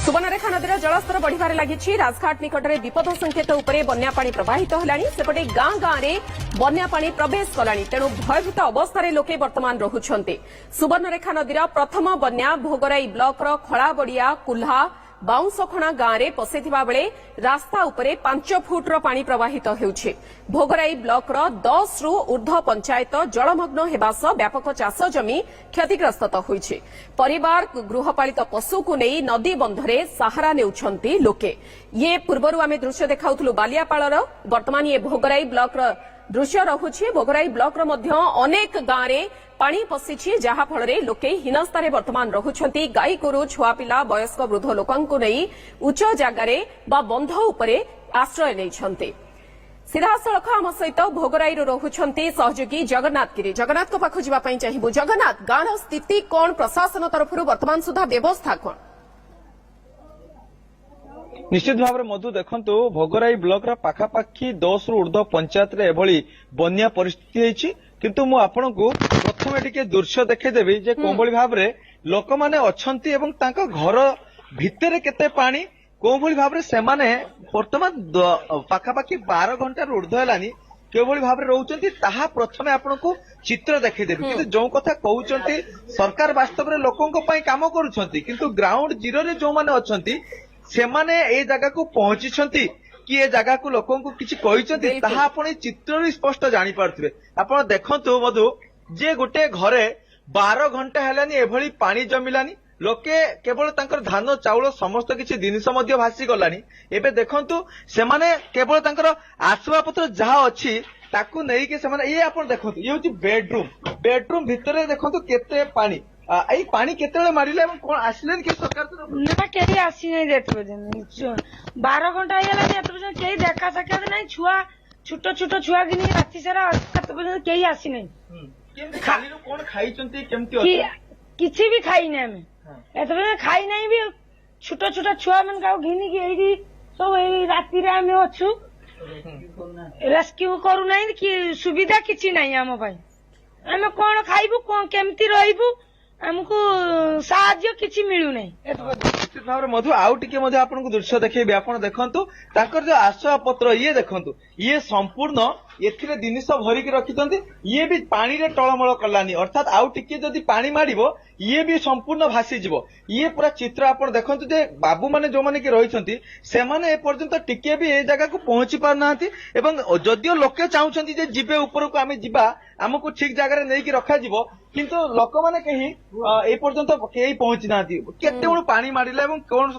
सुवर्णरेखा नदीर जलस्तर बढ़िबार लागिछि। राजघाट निकटरे विपद संकेत उपरे बन्या पानी प्रवाहित हेलानी। सेपटे गाँ गाँ रे बन्या पानी प्रवेश कलानी। तेणु भयभीत अवस्था लोके वर्तमान रहुछन्ते। सुवर्णरेखा नदीर प्रथम बन्या भोगराई ब्लॉकर खळाबड़िया कुल्हा बाउंसखणा गाँ रे पसिथिबा बेले रास्ता उपरे 5 फुटर पानी प्रवाहित हेउछि। भोगराई ब्लॉकर 10 रु ऊर्ध्व पंचायत जलमग्न हेबा सह व्यापक चाष जमी क्षतिग्रस्त होइछि। परिवार गृहपालित पशु को नहीं नदी बंधरे सहारा नेउछन्ति लोके। ये पूर्वरु आमे दृश्य देखाउथलु बालियापाळर। वर्तमान ये भोगराई ब्लॉकर दृश्य रहुछि। भोगराई ब्लॉकर मध्य अनेक गाँ रे पानी पशिछि, जहा फଳରେ लोके हिनस्तारे वर्तमान रहुछन्ति। गाई गोरु छुआ पिला वयस्क वृद्ध लोकंकु नहीं उच्च जगारे बा बंध उपरे आश्रय नेइछन्ति। सीधासलख आम सहित भोगराई रहुछन्ति सहयोगी जगन्नाथ गिरी। जगन्नाथ को पाखु जिबा पई चाहिबु। जगन्नाथ, गाँर स्थिति कोन? प्रशासन तरफरु वर्तमान सुधा व्यवस्था कोन? निश्चित भाव में मधु देखंतु भोगराई ब्लॉक रा पाखापाखी 10 रु ऊर्ध्व पंचायत रे एभली बन्या परिस्थिति होईछि। किंतु मु आपनकु प्रथमे टिके दृश्य देखेदेबी जे कोभली भाव रे लोक माने अछंती एवं तांका घर भितरे केते पानी कोभली भाव रे से माने वर्तमान पाखापाखी 12 घंटा ऊर्ध्व हेलानी केभली भाव रे रहउचंती ताहा प्रथमे आपनकु चित्र देखेदेबी। किंतु जो कथा कहउचंती सरकार वास्तव रे लोकंक पई काम करूछंती, किंतु ग्राउंड जीरो रे जो माने अछंती सेमाने ए जगह को पहुंची कि ए जगह को लोकों को किसी कही ताहा आपण चित्र स्पष्ट जानी पारथिबे। आपण देखंतु मधु जे गोटे घरे 12 घंटा हेलानी एभली पानी जमिलानी। लोके केवल तांकर धान चाउल समस्त किछि जिनिस मध्य भासी गलानी। एबे देखंतु सेमाने केवल तांकर आसबाबपत्र जहा अछि ताकू नै के सेमाने ये आपण देखंतु ये होछि बेडरूम भितरे देखंतु केते पानी। आई पानी केतेବେଳେ मारिले ଏବଂ कोन आसिलेन के सरकार तरफ ना केही आसी नै देत बजन 12 घंटा हेला एत बजन केही देखा साक्षात नै। छुआ छोट छुआ गिनी राति सारा एत बजन केही आसी नै। केमति खाली कोन खाइचंती केमति अछि किछि भी खाई नै हमें एत बजन खाई नै भी छोट छुआ मन गाव घिनी के एही सब एही राति रे हमें अछु रेस्क्यू करू नै कि सुविधा किछि नै हम भाई। हमें कोन खाइबु कोन केमति रहिबु हमको साहाଯ୍य किछि मिलु नै। निश्चित भाव में मधु आउ टिके मधु आपनको दृश्य देखेबी। आपण देखंतु ताकर जो आश्रय पत्र ये देखंतु ये संपूर्ण एथिरे जिनिस भरिक रखितंती। ये भी पानी रे टळमळ कलानी, अर्थात आउ टिके जदी पानी मारिबो ये भी संपूर्ण भासी जिवो। ये पूरा चित्र आपण देखंतु जे बाबू माने जो माने कि रहिसंती से माने ए पर्यंत टिके भी ए जगह को पहुंची पारनांती। एवं जदियो लोके चाहुचंती जे जिबे ऊपर को आमे जिबा हमको ठीक जगह रे नै कि रखा जिवो, किंतु लोक माने कहीं ए पर्यंत केही पहुंची नांती। केते बड़ पानी मारिला एवं कोन